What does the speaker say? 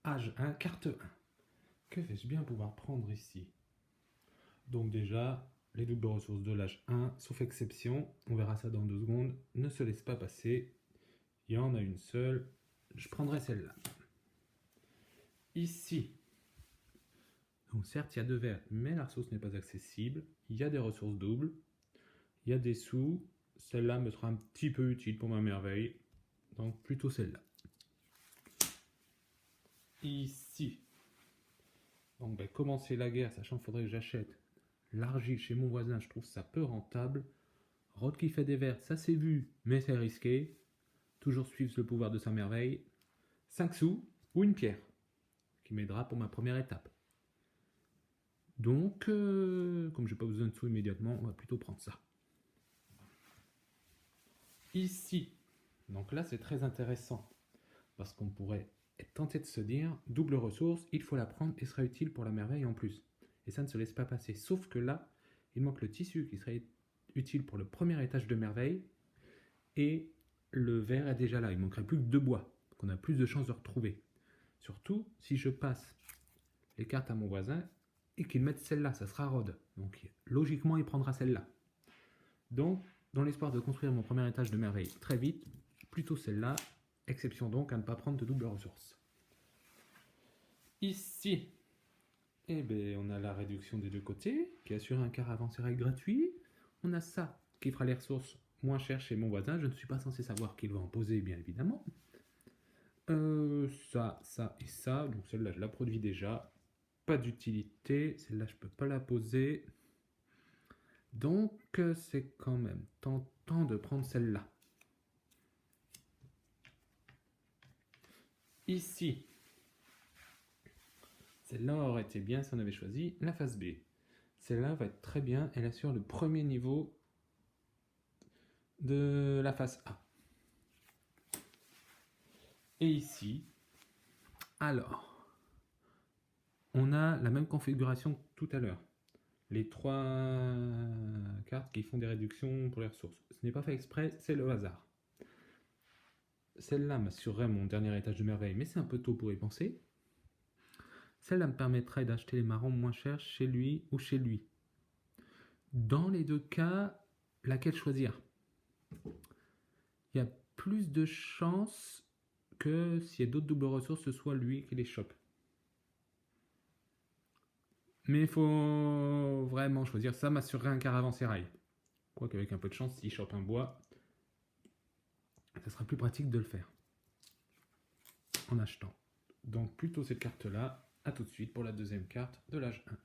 Âge 1, carte 1. Que vais-je bien pouvoir prendre ici? Donc déjà, les doubles ressources de l'âge 1, sauf exception, on verra ça dans 2 secondes, ne se laisse pas passer. Il y en a une seule, je prendrai celle-là. Ici, donc certes il y a 2 verts, mais la ressource n'est pas accessible. Il y a des ressources doubles, il y a des sous. Celle-là me sera un petit peu utile pour ma merveille, donc plutôt celle-là. Ici, donc commencer la guerre, sachant qu'il faudrait que j'achète l'argile chez mon voisin, je trouve ça peu rentable. Rod qui fait des vertes, ça c'est vu, mais c'est risqué. Toujours suivre le pouvoir de sa merveille. 5 sous ou une pierre, qui m'aidera pour ma première étape. Donc, comme j'ai pas besoin de sous immédiatement, on va plutôt prendre ça. Ici, donc là c'est très intéressant, parce qu'on pourrait être tenté de se dire, double ressource, il faut la prendre et sera utile pour la merveille en plus. Et ça ne se laisse pas passer. Sauf que là, il manque le tissu qui serait utile pour le premier étage de merveille, et le verre est déjà là. Il manquerait plus que 2 bois, qu'on a plus de chances de retrouver. Surtout si je passe les cartes à mon voisin et qu'il mette celle-là, ça sera Rod. Donc logiquement, il prendra celle-là. Donc, dans l'espoir de construire mon premier étage de merveille très vite, plutôt celle-là, exception donc à ne pas prendre de double ressource. Ici, eh bien, on a la réduction des deux côtés, qui assure un caravansérail gratuit. On a ça, qui fera les ressources moins chères chez mon voisin. Je ne suis pas censé savoir qu'il va en poser, bien évidemment. Ça, ça et ça. Donc celle-là, je la produis déjà. Pas d'utilité. Celle-là, je ne peux pas la poser. Donc, c'est quand même tentant de prendre celle-là. Ici, celle-là aurait été bien si on avait choisi la face B. Celle-là va être très bien. Elle assure le premier niveau de la face A. Et ici, alors, on a la même configuration que tout à l'heure. Les 3 cartes qui font des réductions pour les ressources. Ce n'est pas fait exprès, c'est le hasard. Celle-là m'assurerait mon dernier étage de merveille, mais c'est un peu tôt pour y penser. Celle-là me permettrait d'acheter les marrons moins chers chez lui ou chez lui. Dans les 2 cas, laquelle choisir? Il y a plus de chances que s'il y a d'autres doubles ressources, ce soit lui qui les chope. Mais il faut vraiment choisir. Ça m'assurerait un caravansérail. Quoique avec un peu de chance, s'il chope un bois, ça sera plus pratique de le faire en achetant. Donc plutôt cette carte-là. A tout de suite pour la deuxième carte de l'âge 1.